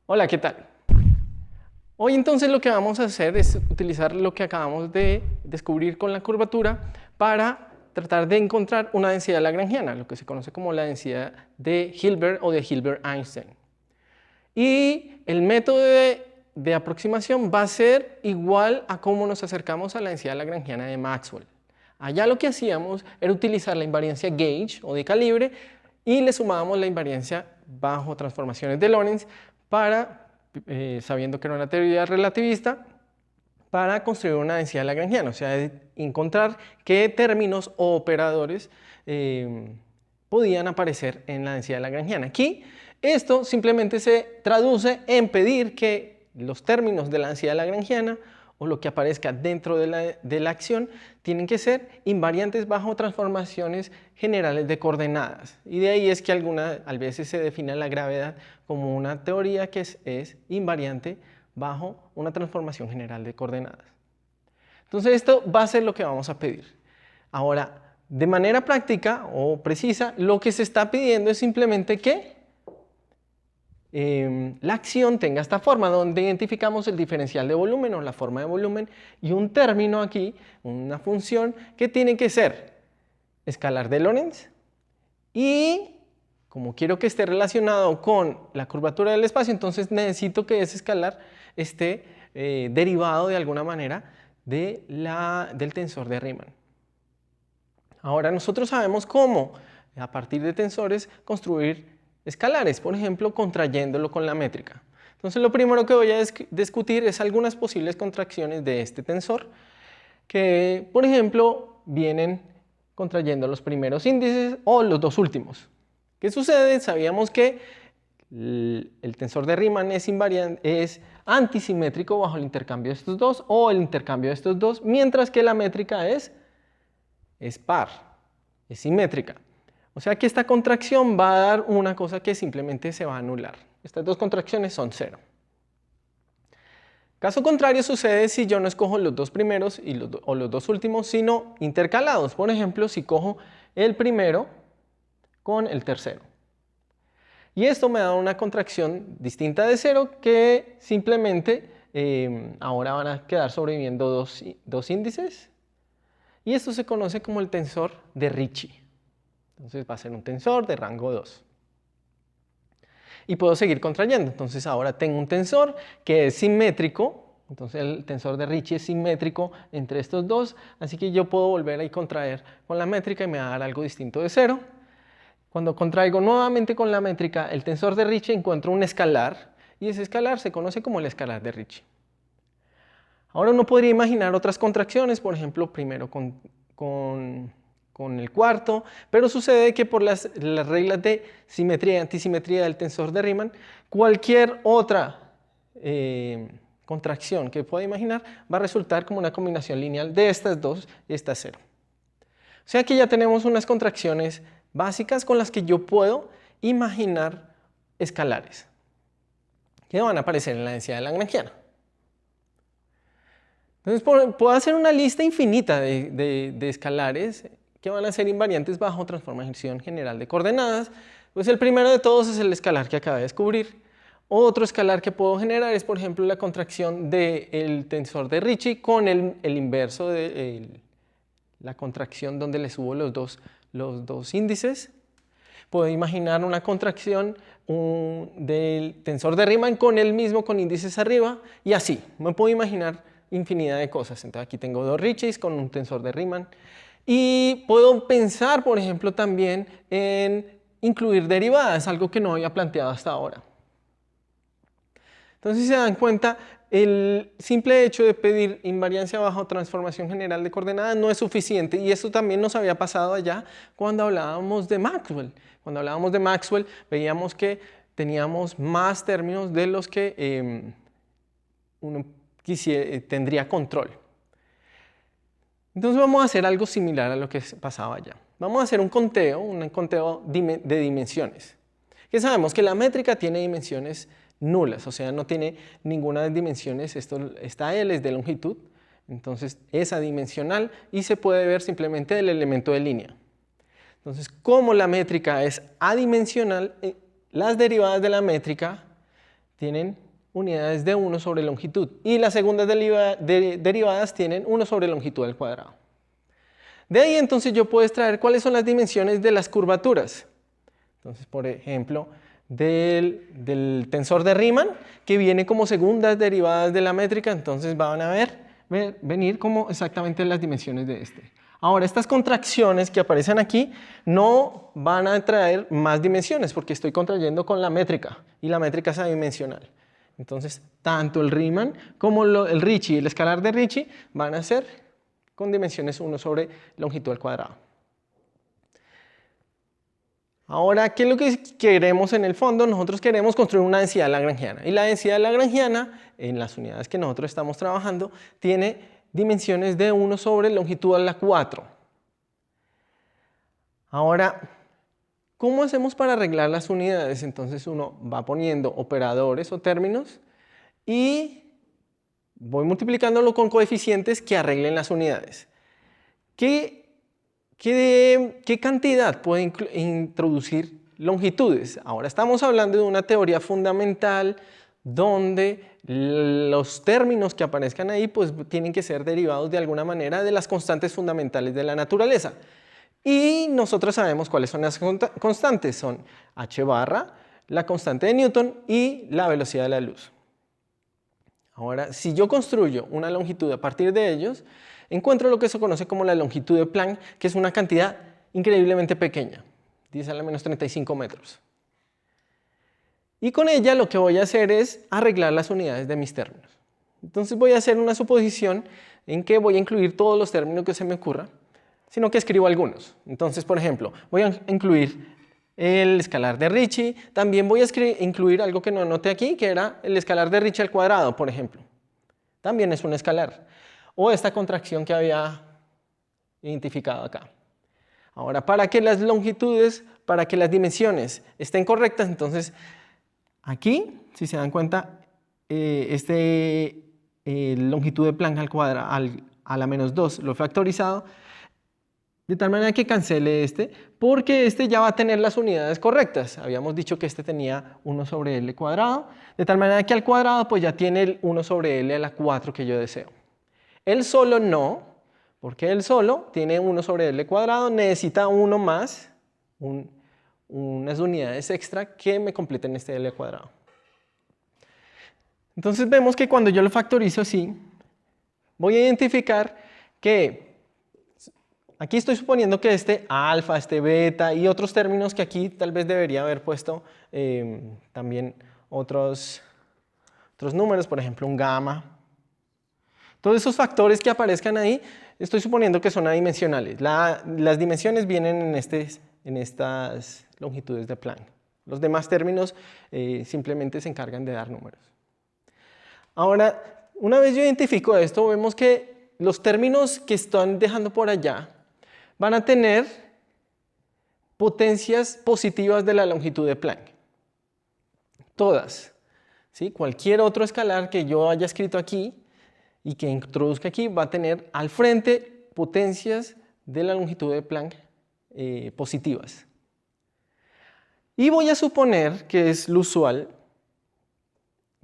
Hola, ¿qué tal? Hoy entonces lo que vamos a hacer es utilizar lo que acabamos de descubrir con la curvatura para tratar de encontrar una densidad lagrangiana, lo que se conoce como la densidad de Hilbert o de Hilbert-Einstein. Y el método de aproximación va a ser igual a cómo nos acercamos a la densidad lagrangiana de Maxwell. Allá lo que hacíamos era utilizar la invariancia gauge o de calibre y le sumábamos la invariancia bajo transformaciones de Lorentz para, sabiendo que era una teoría relativista, para construir una densidad lagrangiana, o sea, encontrar qué términos o operadores podían aparecer en la densidad lagrangiana. Aquí esto simplemente se traduce en pedir que los términos de la densidad lagrangiana o lo que aparezca dentro de la acción tienen que ser invariantes bajo transformaciones generales de coordenadas. Y de ahí es que a veces se define la gravedad como una teoría que es invariante bajo una transformación general de coordenadas. Entonces esto va a ser lo que vamos a pedir. Ahora, de manera práctica o precisa, lo que se está pidiendo es simplemente que la acción tenga esta forma, donde identificamos el diferencial de volumen o la forma de volumen y un término aquí, una función que tiene que ser escalar de Lorentz y como quiero que esté relacionado con la curvatura del espacio, entonces necesito que ese escalar esté derivado de alguna manera del tensor de Riemann. Ahora nosotros sabemos cómo, a partir de tensores, construir escalares, por ejemplo, contrayéndolo con la métrica. Entonces lo primero que voy a discutir es algunas posibles contracciones de este tensor que, por ejemplo, vienen contrayendo los primeros índices o los dos últimos. ¿Qué sucede? Sabíamos que el tensor de Riemann es antisimétrico bajo el intercambio de estos dos o el intercambio de estos dos, mientras que la métrica es par, es simétrica. O sea que esta contracción va a dar una cosa que simplemente se va a anular. Estas dos contracciones son cero. Caso contrario sucede si yo no escojo los dos primeros o los dos últimos, sino intercalados. Por ejemplo, si cojo el primero con el tercero. Y esto me da una contracción distinta de cero que simplemente ahora van a quedar sobreviviendo dos índices. Y esto se conoce como el tensor de Ricci. Entonces va a ser un tensor de rango 2. Y puedo seguir contrayendo. Entonces ahora tengo un tensor que es simétrico. Entonces el tensor de Ricci es simétrico entre estos dos. Así que yo puedo volver a contraer con la métrica y me va a dar algo distinto de cero. Cuando contraigo nuevamente con la métrica el tensor de Ricci encuentro un escalar. Y ese escalar se conoce como el escalar de Ricci. Ahora uno podría imaginar otras contracciones. Por ejemplo, primero con el cuarto, pero sucede que por las reglas de simetría y antisimetría del tensor de Riemann, cualquier otra contracción que pueda imaginar va a resultar como una combinación lineal de estas dos y esta cero. O sea que ya tenemos unas contracciones básicas con las que yo puedo imaginar escalares que van a aparecer en la densidad lagrangiana. Entonces puedo hacer una lista infinita de escalares que van a ser invariantes bajo transformación general de coordenadas. Pues el primero de todos es el escalar que acabé de descubrir. Otro escalar que puedo generar es, por ejemplo, la contracción del tensor de Ricci con el inverso de la contracción donde le subo los dos índices. Puedo imaginar una contracción del tensor de Riemann con el mismo con índices arriba y así. Me puedo imaginar infinidad de cosas. Entonces aquí tengo dos Riccis con un tensor de Riemann. Y puedo pensar, por ejemplo, también en incluir derivadas, algo que no había planteado hasta ahora. Entonces, si se dan cuenta, el simple hecho de pedir invariancia bajo transformación general de coordenadas no es suficiente. Y eso también nos había pasado allá cuando hablábamos de Maxwell. Cuando hablábamos de Maxwell, veíamos que teníamos más términos de los que uno tendría control. Entonces vamos a hacer algo similar a lo que pasaba allá. Vamos a hacer un conteo de dimensiones. Que sabemos que la métrica tiene dimensiones nulas, o sea, no tiene ninguna de dimensiones. Esta L es de longitud, entonces es adimensional y se puede ver simplemente del elemento de línea. Entonces, como la métrica es adimensional, las derivadas de la métrica tienen unidades de 1 sobre longitud y las segundas derivadas tienen 1 sobre longitud al cuadrado. De ahí entonces yo puedo extraer cuáles son las dimensiones de las curvaturas. Entonces, por ejemplo, del tensor de Riemann, que viene como segundas derivadas de la métrica, entonces van a venir como exactamente las dimensiones de este. Ahora, estas contracciones que aparecen aquí no van a traer más dimensiones porque estoy contrayendo con la métrica y la métrica es adimensional. Entonces, tanto el Riemann como el Ricci y el escalar de Ricci van a ser con dimensiones 1 sobre longitud al cuadrado. Ahora, ¿qué es lo que queremos en el fondo? Nosotros queremos construir una densidad lagrangiana. Y la densidad lagrangiana, en las unidades que nosotros estamos trabajando, tiene dimensiones de 1 sobre longitud a la 4. Ahora, ¿cómo hacemos para arreglar las unidades? Entonces uno va poniendo operadores o términos y voy multiplicándolo con coeficientes que arreglen las unidades. ¿Qué cantidad puede introducir longitudes? Ahora estamos hablando de una teoría fundamental donde los términos que aparezcan ahí pues tienen que ser derivados de alguna manera de las constantes fundamentales de la naturaleza. Y nosotros sabemos cuáles son las constantes, son h barra, la constante de Newton y la velocidad de la luz. Ahora, si yo construyo una longitud a partir de ellos, encuentro lo que se conoce como la longitud de Planck, que es una cantidad increíblemente pequeña, 10 a la menos 35 metros. Y con ella lo que voy a hacer es arreglar las unidades de mis términos. Entonces voy a hacer una suposición en que voy a incluir todos los términos que se me ocurra, sino que escribo algunos. Entonces, por ejemplo, voy a incluir el escalar de Ricci, también voy a incluir algo que no anoté aquí, que era el escalar de Ricci al cuadrado, por ejemplo. También es un escalar. O esta contracción que había identificado acá. Ahora, para que las longitudes, para que las dimensiones estén correctas, entonces aquí, si se dan cuenta, longitud de Planck al cuadrado, a la menos 2 lo he factorizado, de tal manera que cancele porque ya va a tener las unidades correctas. Habíamos dicho que tenía 1 sobre L cuadrado, de tal manera que al cuadrado pues ya tiene el 1 sobre L a la 4 que yo deseo. El solo no, porque el solo tiene 1 sobre L cuadrado, necesita uno más, unas unidades extra que me completen este L cuadrado. Entonces vemos que cuando yo lo factorizo así, voy a identificar que aquí estoy suponiendo que alfa, beta y otros términos que aquí tal vez debería haber puesto también otros números, por ejemplo un gamma. Todos esos factores que aparezcan ahí, estoy suponiendo que son adimensionales. Las dimensiones vienen en estas longitudes de Planck. Los demás términos simplemente se encargan de dar números. Ahora, una vez yo identifico esto, vemos que los términos que están dejando por allá van a tener potencias positivas de la longitud de Planck. Todas. ¿Sí? Cualquier otro escalar que yo haya escrito aquí y que introduzca aquí va a tener al frente potencias de la longitud de Planck positivas. Y voy a suponer que es lo usual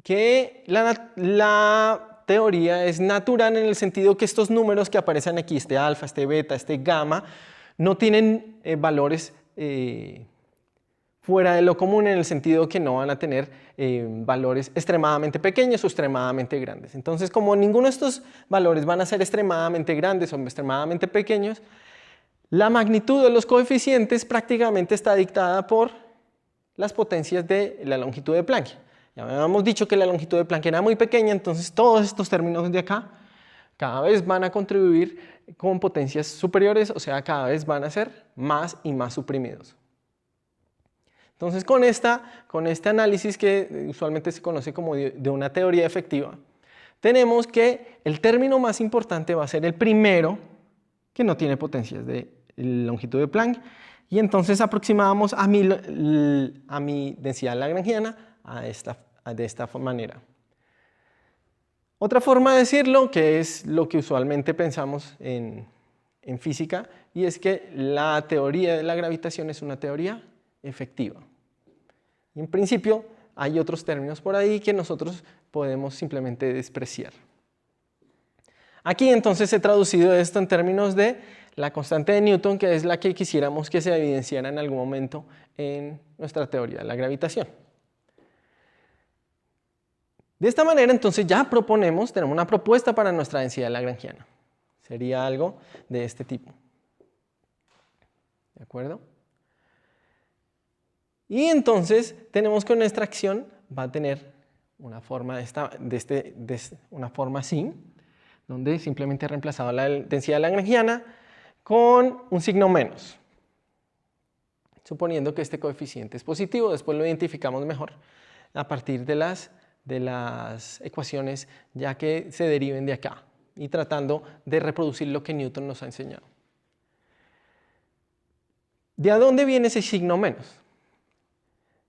que la teoría es natural en el sentido que estos números que aparecen aquí, alfa, beta, gamma, no tienen valores fuera de lo común en el sentido que no van a tener valores extremadamente pequeños o extremadamente grandes. Entonces, como ninguno de estos valores van a ser extremadamente grandes o extremadamente pequeños, la magnitud de los coeficientes prácticamente está dictada por las potencias de la longitud de Planck. Ya habíamos dicho que la longitud de Planck era muy pequeña, entonces todos estos términos de acá cada vez van a contribuir con potencias superiores, o sea, cada vez van a ser más y más suprimidos. Entonces, con este análisis que usualmente se conoce como de una teoría efectiva, tenemos que el término más importante va a ser el primero que no tiene potencias de longitud de Planck, y entonces aproximamos a mi densidad lagrangiana de esta manera. Otra forma de decirlo, que es lo que usualmente pensamos en física, y es que la teoría de la gravitación es una teoría efectiva. Y en principio, hay otros términos por ahí que nosotros podemos simplemente despreciar. Aquí entonces he traducido esto en términos de la constante de Newton, que es la que quisiéramos que se evidenciara en algún momento en nuestra teoría de la gravitación. De esta manera entonces ya tenemos una propuesta para nuestra densidad lagrangiana. Sería algo de este tipo. ¿De acuerdo? Y entonces tenemos que nuestra acción va a tener una forma, una forma así, donde simplemente he reemplazado la densidad lagrangiana con un signo menos, suponiendo que este coeficiente es positivo. Después lo identificamos mejor a partir de las ecuaciones ya que se deriven de acá y tratando de reproducir lo que Newton nos ha enseñado. ¿De dónde viene ese signo menos?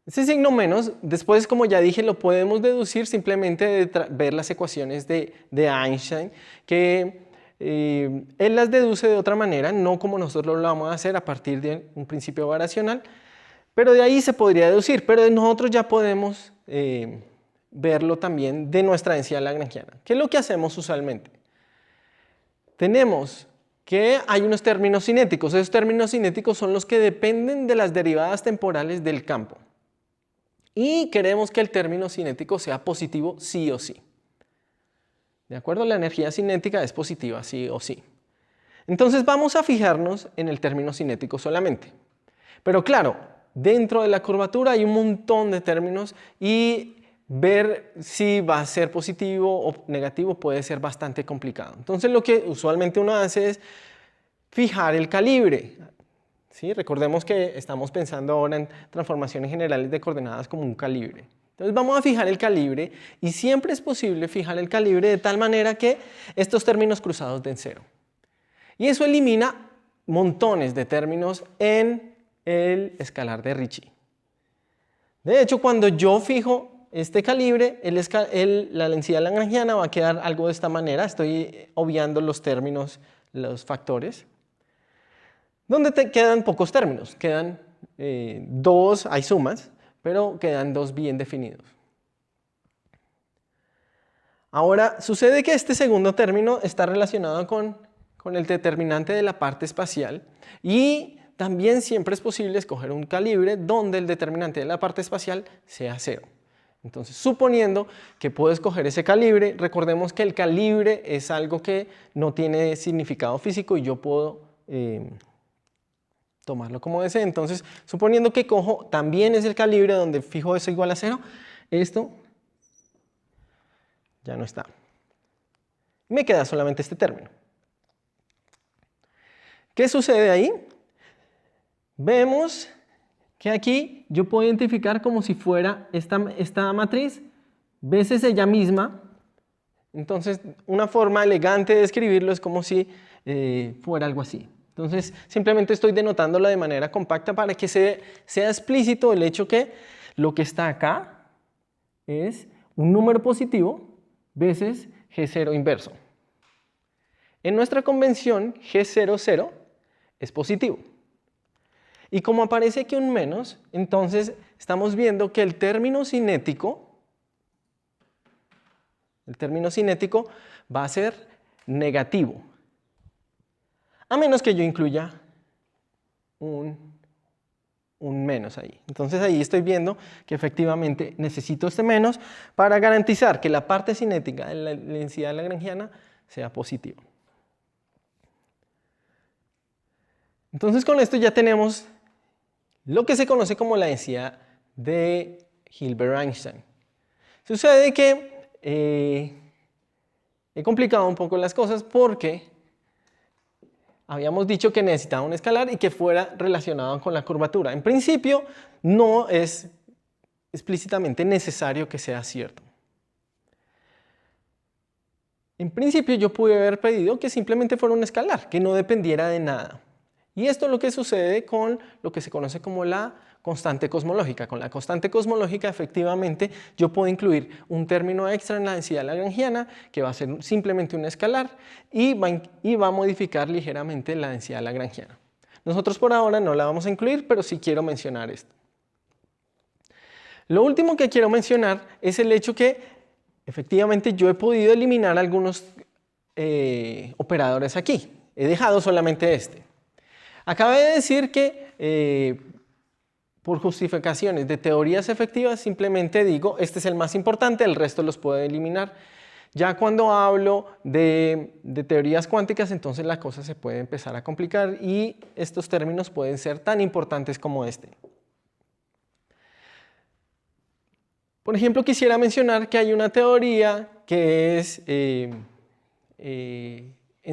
Ese signo menos, después, como ya dije, lo podemos deducir simplemente de ver las ecuaciones de Einstein, que él las deduce de otra manera, no como nosotros lo vamos a hacer a partir de un principio variacional, pero de ahí se podría deducir, pero nosotros ya podemos verlo también de nuestra densidad lagrangiana. ¿Qué es lo que hacemos usualmente? Tenemos que hay unos términos cinéticos. Esos términos cinéticos son los que dependen de las derivadas temporales del campo. Y queremos que el término cinético sea positivo sí o sí. ¿De acuerdo? La energía cinética es positiva sí o sí. Entonces vamos a fijarnos en el término cinético solamente. Pero claro, dentro de la curvatura hay un montón de términos y ver si va a ser positivo o negativo puede ser bastante complicado. Entonces lo que usualmente uno hace es fijar el calibre. ¿Sí? Recordemos que estamos pensando ahora en transformaciones generales de coordenadas como un calibre. Entonces vamos a fijar el calibre y siempre es posible fijar el calibre de tal manera que estos términos cruzados den cero. Y eso elimina montones de términos en el escalar de Ricci. De hecho, cuando yo fijo este calibre, la densidad lagrangiana va a quedar algo de esta manera. Estoy obviando los términos, los factores, donde quedan pocos términos. Quedan dos, hay sumas, pero quedan dos bien definidos. Ahora, sucede que este segundo término está relacionado con el determinante de la parte espacial y también siempre es posible escoger un calibre donde el determinante de la parte espacial sea cero. Entonces, suponiendo que puedo escoger ese calibre, recordemos que el calibre es algo que no tiene significado físico y yo puedo tomarlo como desee. Entonces, suponiendo que cojo también es el calibre donde fijo eso igual a cero, esto ya no está. Me queda solamente este término. ¿Qué sucede ahí? Vemos que aquí yo puedo identificar como si fuera esta matriz veces ella misma. Entonces, una forma elegante de escribirlo es como si fuera algo así. Entonces, simplemente estoy denotándolo de manera compacta para que sea explícito el hecho que lo que está acá es un número positivo veces G0 inverso. En nuestra convención, G00 es positivo. Y como aparece aquí un menos, entonces estamos viendo que el término cinético va a ser negativo. A menos que yo incluya un menos ahí. Entonces ahí estoy viendo que efectivamente necesito este menos para garantizar que la parte cinética de la densidad lagrangiana sea positiva. Entonces con esto ya tenemos lo que se conoce como la densidad de Hilbert-Einstein. Sucede que he complicado un poco las cosas porque habíamos dicho que necesitaba un escalar y que fuera relacionado con la curvatura. En principio no es explícitamente necesario que sea cierto. En principio yo pude haber pedido que simplemente fuera un escalar, que no dependiera de nada. Y esto es lo que sucede con lo que se conoce como la constante cosmológica. Con la constante cosmológica, efectivamente, yo puedo incluir un término extra en la densidad lagrangiana que va a ser simplemente un escalar y va a modificar ligeramente la densidad lagrangiana. Nosotros por ahora no la vamos a incluir, pero sí quiero mencionar esto. Lo último que quiero mencionar es el hecho que efectivamente yo he podido eliminar algunos operadores aquí. He dejado solamente este. Acabé de decir que por justificaciones de teorías efectivas simplemente digo este es el más importante, el resto los puedo eliminar. Ya cuando hablo de teorías cuánticas, entonces la cosa se puede empezar a complicar y estos términos pueden ser tan importantes como este. Por ejemplo, quisiera mencionar que hay una teoría que es en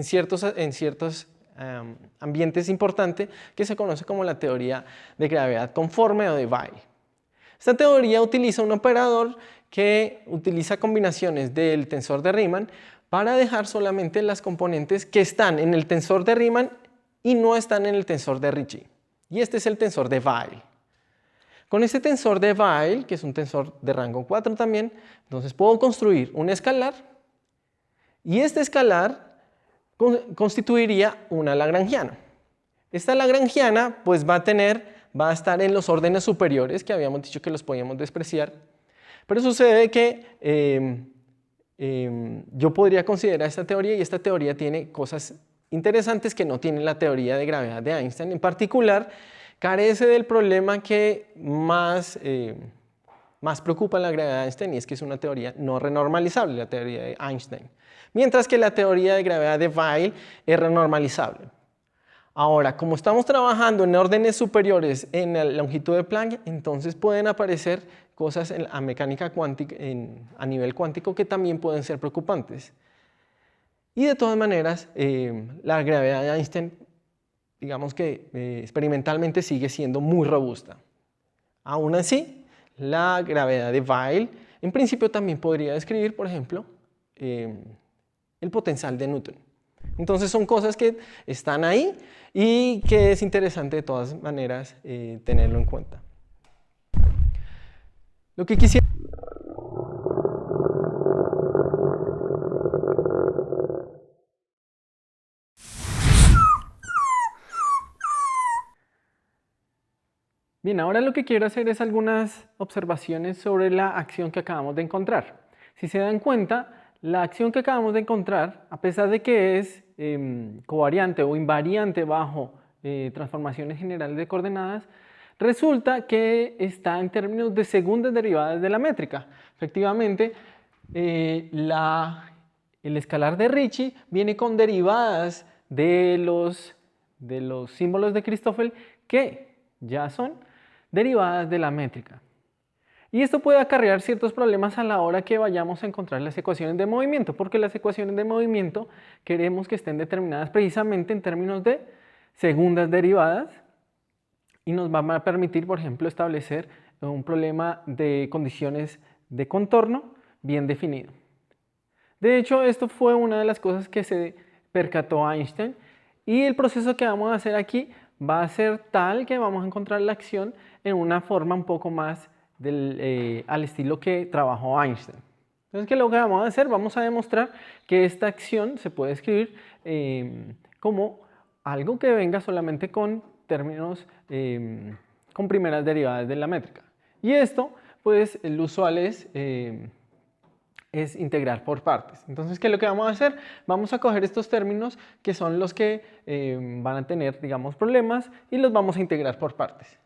ciertos ambientes importante que se conoce como la teoría de gravedad conforme o de Weyl. Esta teoría utiliza un operador que utiliza combinaciones del tensor de Riemann para dejar solamente las componentes que están en el tensor de Riemann y no están en el tensor de Ricci. Y este es el tensor de Weyl. Con este tensor de Weyl, que es un tensor de rango 4 también, entonces puedo construir un escalar y este escalar constituiría una lagrangiana. Esta lagrangiana pues va a estar en los órdenes superiores, que habíamos dicho que los podíamos despreciar, pero sucede que yo podría considerar esta teoría y esta teoría tiene cosas interesantes que no tiene la teoría de gravedad de Einstein. En particular, carece del problema que más preocupa la gravedad de Einstein y es que es una teoría no renormalizable, la teoría de Einstein. Mientras que la teoría de gravedad de Weyl es renormalizable. Ahora, como estamos trabajando en órdenes superiores en la longitud de Planck, entonces pueden aparecer cosas en la mecánica cuántica, a nivel cuántico que también pueden ser preocupantes. Y de todas maneras, la gravedad de Einstein, digamos que experimentalmente sigue siendo muy robusta. Aún así, la gravedad de Weyl, en principio también podría describir, por ejemplo, el potencial de Newton. Entonces son cosas que están ahí y que es interesante de todas maneras tenerlo en cuenta. Lo que quisiera... Bien, ahora lo que quiero hacer es algunas observaciones sobre la acción que acabamos de encontrar. Si se dan cuenta, la acción que acabamos de encontrar, a pesar de que es covariante o invariante bajo transformaciones generales de coordenadas, resulta que está en términos de segundas derivadas de la métrica. Efectivamente, el escalar de Ricci viene con derivadas de los símbolos de Christoffel que ya son derivadas de la métrica. Y esto puede acarrear ciertos problemas a la hora que vayamos a encontrar las ecuaciones de movimiento, porque las ecuaciones de movimiento queremos que estén determinadas precisamente en términos de segundas derivadas y nos va a permitir, por ejemplo, establecer un problema de condiciones de contorno bien definido. De hecho, esto fue una de las cosas que se percató Einstein y el proceso que vamos a hacer aquí va a ser tal que vamos a encontrar la acción en una forma un poco más al estilo que trabajó Einstein. Entonces, ¿qué es lo que vamos a hacer? Vamos a demostrar que esta acción se puede escribir como algo que venga solamente con términos, con primeras derivadas de la métrica. Y esto, pues, el usual es integrar por partes. Entonces, ¿qué es lo que vamos a hacer? Vamos a coger estos términos que son los que van a tener, digamos, problemas y los vamos a integrar por partes.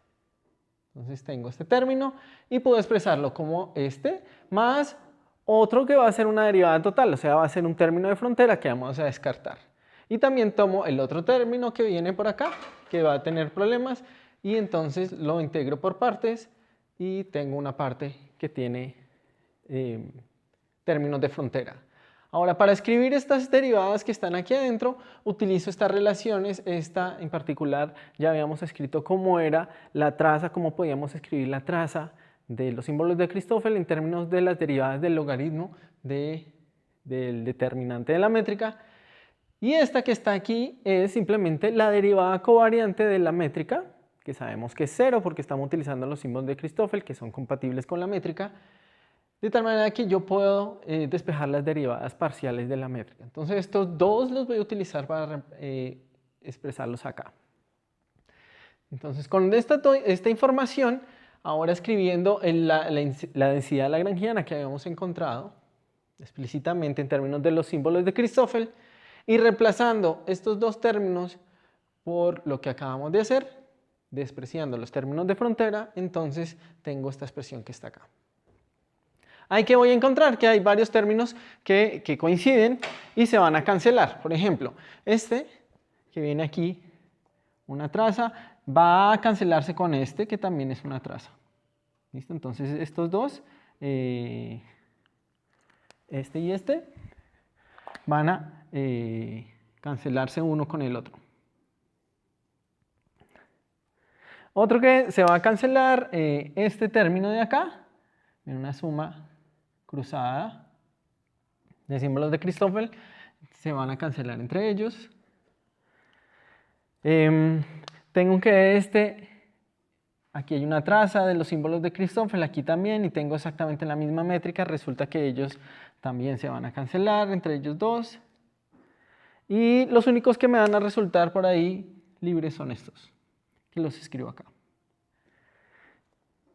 Entonces tengo este término y puedo expresarlo como este más otro que va a ser una derivada total, o sea, va a ser un término de frontera que vamos a descartar. Y también tomo el otro término que viene por acá, que va a tener problemas, y entonces lo integro por partes y tengo una parte que tiene términos de frontera. Ahora, para escribir estas derivadas que están aquí adentro, utilizo estas relaciones. Esta en particular ya habíamos escrito cómo era la traza, cómo podíamos escribir la traza de los símbolos de Christoffel en términos de las derivadas del logaritmo del determinante de la métrica. Y esta que está aquí es simplemente la derivada covariante de la métrica, que sabemos que es 0 porque estamos utilizando los símbolos de Christoffel que son compatibles con la métrica. De tal manera que yo puedo despejar las derivadas parciales de la métrica. Entonces estos dos los voy a utilizar para expresarlos acá. Entonces con esta información, ahora escribiendo la densidad lagrangiana que habíamos encontrado explícitamente en términos de los símbolos de Christoffel y reemplazando estos dos términos por lo que acabamos de hacer, despreciando los términos de frontera, entonces tengo esta expresión que está acá. Ahí que voy a encontrar que hay varios términos que coinciden y se van a cancelar. Por ejemplo, este que viene aquí, una traza, va a cancelarse con este que también es una traza. ¿Listo? Entonces estos dos, este y este, van a cancelarse uno con el otro. Otro que se va a cancelar, este término de acá, en una suma cruzada de símbolos de Christoffel, se van a cancelar entre ellos. Tengo que aquí hay una traza de los símbolos de Christoffel, aquí también, y tengo exactamente la misma métrica, resulta que ellos también se van a cancelar entre ellos dos. Y los únicos que me van a resultar por ahí libres son estos, que los escribo acá.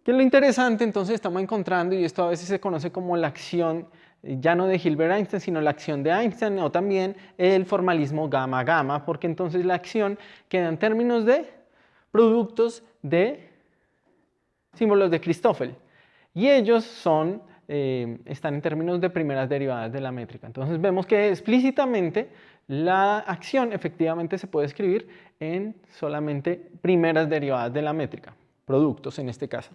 ¿Qué es lo interesante? Entonces estamos encontrando, y esto a veces se conoce como la acción, ya no de Hilbert-Einstein, sino la acción de Einstein, o también el formalismo gamma-gamma, porque entonces la acción queda en términos de productos de símbolos de Christoffel. Y ellos están en términos de primeras derivadas de la métrica. Entonces vemos que explícitamente la acción efectivamente se puede escribir en solamente primeras derivadas de la métrica, productos en este caso.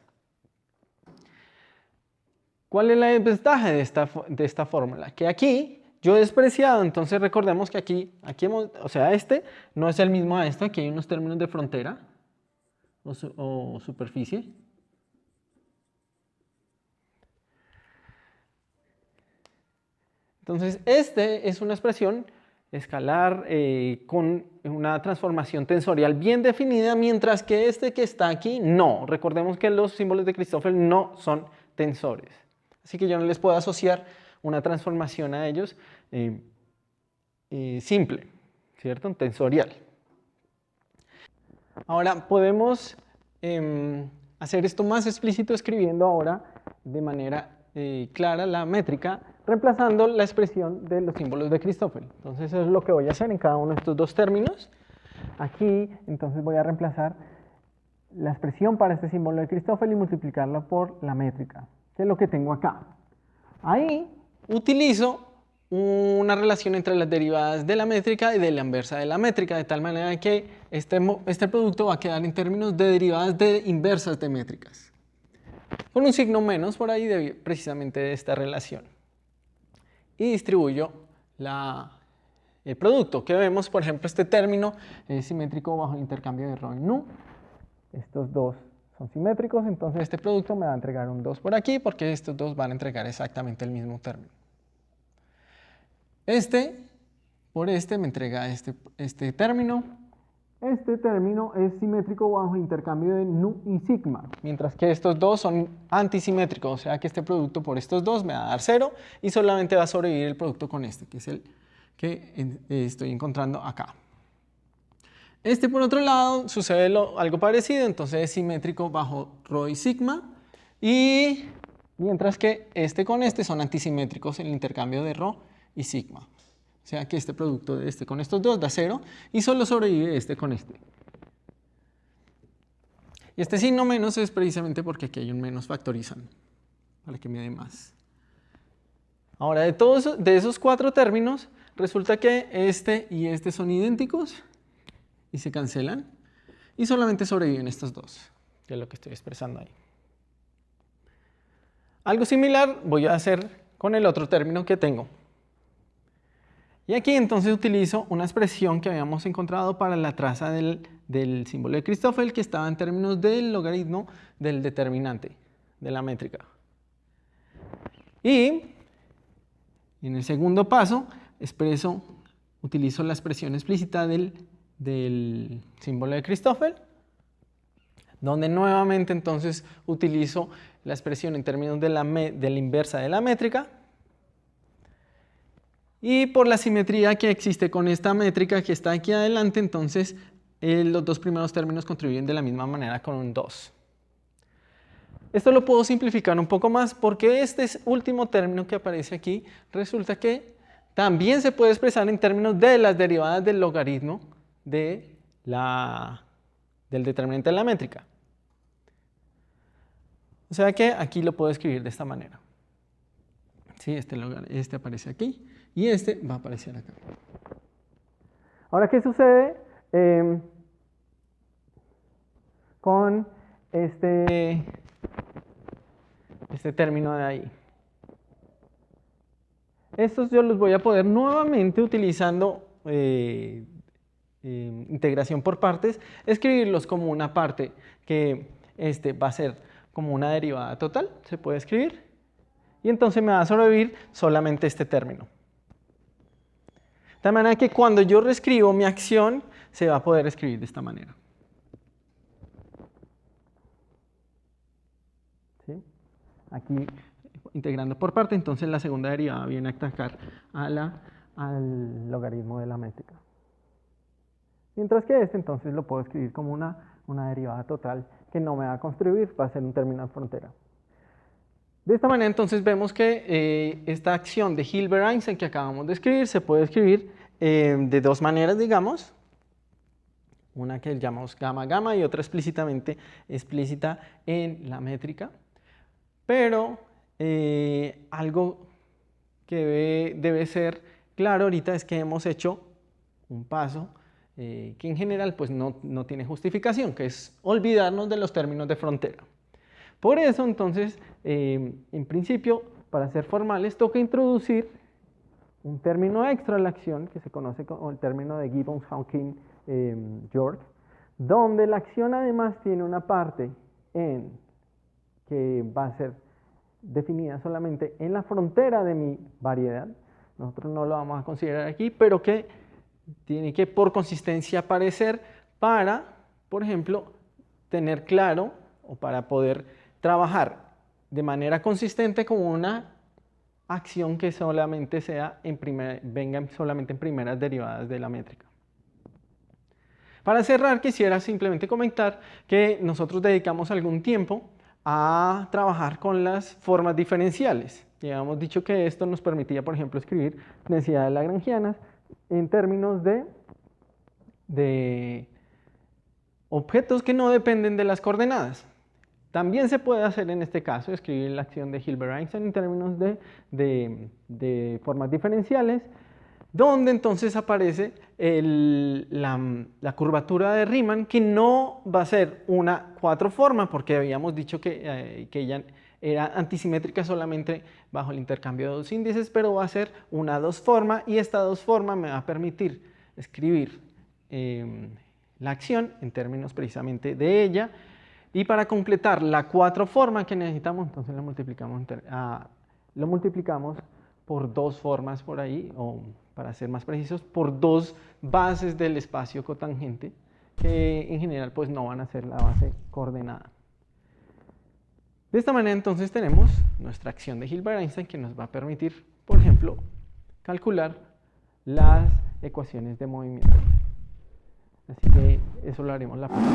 ¿Cuál es la desventaja de esta fórmula? Que aquí yo he despreciado, entonces recordemos que aquí este no es el mismo a este, aquí hay unos términos de frontera o superficie. Entonces, este es una expresión escalar con una transformación tensorial bien definida, mientras que este que está aquí no. Recordemos que los símbolos de Christoffel no son tensores. Así que yo no les puedo asociar una transformación a ellos simple, ¿cierto? Tensorial. Ahora, podemos hacer esto más explícito escribiendo ahora de manera clara la métrica, reemplazando la expresión de los símbolos de Christoffel. Entonces eso es lo que voy a hacer en cada uno de estos dos términos. Aquí, entonces voy a reemplazar la expresión para este símbolo de Christoffel y multiplicarla por la métrica, que es lo que tengo acá. Ahí utilizo una relación entre las derivadas de la métrica y de la inversa de la métrica, de tal manera que este producto va a quedar en términos de derivadas de inversas de métricas, con un signo menos por ahí precisamente de esta relación. Y distribuyo el producto, que vemos, por ejemplo, este término es simétrico bajo el intercambio de ρ y nu. Estos dos son simétricos, entonces este producto me va a entregar un 2 por aquí, porque estos dos van a entregar exactamente el mismo término. Por este me entrega este término. Este término es simétrico bajo intercambio de nu y sigma, mientras que estos dos son antisimétricos, o sea que este producto por estos dos me va a dar 0 y solamente va a sobrevivir el producto con este, que es el que estoy encontrando acá. Por otro lado, sucede algo parecido, entonces es simétrico bajo ρ y sigma, y mientras que con este son antisimétricos en el intercambio de ρ y sigma. O sea que este producto de con estos dos da 0 y solo sobrevive con este. Y este signo menos es precisamente porque aquí hay un menos factorizando, para que me dé más. Ahora, de esos cuatro términos, resulta que este y este son idénticos y se cancelan, y solamente sobreviven estos dos, que es lo que estoy expresando ahí. Algo similar voy a hacer con el otro término que tengo. Y aquí entonces utilizo una expresión que habíamos encontrado para la traza del símbolo de Christoffel, que estaba en términos del logaritmo del determinante de la métrica. Y en el segundo paso utilizo la expresión explícita del símbolo de Christoffel, donde nuevamente entonces utilizo la expresión en términos de la inversa de la métrica. Y por la simetría que existe con esta métrica que está aquí adelante, entonces los dos primeros términos contribuyen de la misma manera con un 2. Esto lo puedo simplificar un poco más porque este último término que aparece aquí resulta que también se puede expresar en términos de las derivadas del logaritmo del determinante de la métrica. O sea que aquí lo puedo escribir de esta manera. Sí, este aparece aquí y este va a aparecer acá. Ahora, ¿qué sucede con este término de ahí? Estos yo los voy a poder nuevamente utilizando integración por partes, escribirlos como una parte que va a ser como una derivada total, se puede escribir, y entonces me va a sobrevivir solamente este término. De tal manera que cuando yo reescribo mi acción, se va a poder escribir de esta manera. ¿Sí? Aquí, integrando por parte, entonces la segunda derivada viene a atacar al logaritmo de la métrica. Mientras que entonces lo puedo escribir como una derivada total que no me va a construir, va a ser un término de frontera. De esta manera entonces vemos que esta acción de Hilbert-Einstein que acabamos de escribir se puede escribir de dos maneras, digamos. Una que llamamos gamma-gamma y otra explícita en la métrica. Pero algo que debe ser claro ahorita es que hemos hecho un paso que en general pues no tiene justificación, que es olvidarnos de los términos de frontera. Por eso entonces, en principio, para ser formales, toca introducir un término extra a la acción que se conoce como el término de Gibbons, Hawking, York, donde la acción además tiene una parte que va a ser definida solamente en la frontera de mi variedad. Nosotros no lo vamos a considerar aquí, pero que tiene que por consistencia aparecer para, por ejemplo, tener claro o para poder trabajar de manera consistente con una acción que solamente venga solamente en primeras derivadas de la métrica. Para cerrar, quisiera simplemente comentar que nosotros dedicamos algún tiempo a trabajar con las formas diferenciales. Ya hemos dicho que esto nos permitía, por ejemplo, escribir densidades lagrangianas en términos de objetos que no dependen de las coordenadas. También se puede hacer en este caso, escribir la acción de Hilbert-Einstein en términos de formas diferenciales, donde entonces aparece la curvatura de Riemann, que no va a ser una cuatro forma, porque habíamos dicho que ella era antisimétrica solamente bajo el intercambio de dos índices, pero va a ser una dos forma, y esta dos forma me va a permitir escribir la acción en términos precisamente de ella. Y para completar la cuatro forma que necesitamos, entonces lo multiplicamos por dos formas por ahí, o para ser más precisos, por dos bases del espacio cotangente, que en general pues no van a ser la base coordenada. De esta manera entonces tenemos nuestra acción de Hilbert-Einstein que nos va a permitir, por ejemplo, calcular las ecuaciones de movimiento. Así que eso lo haremos la próxima.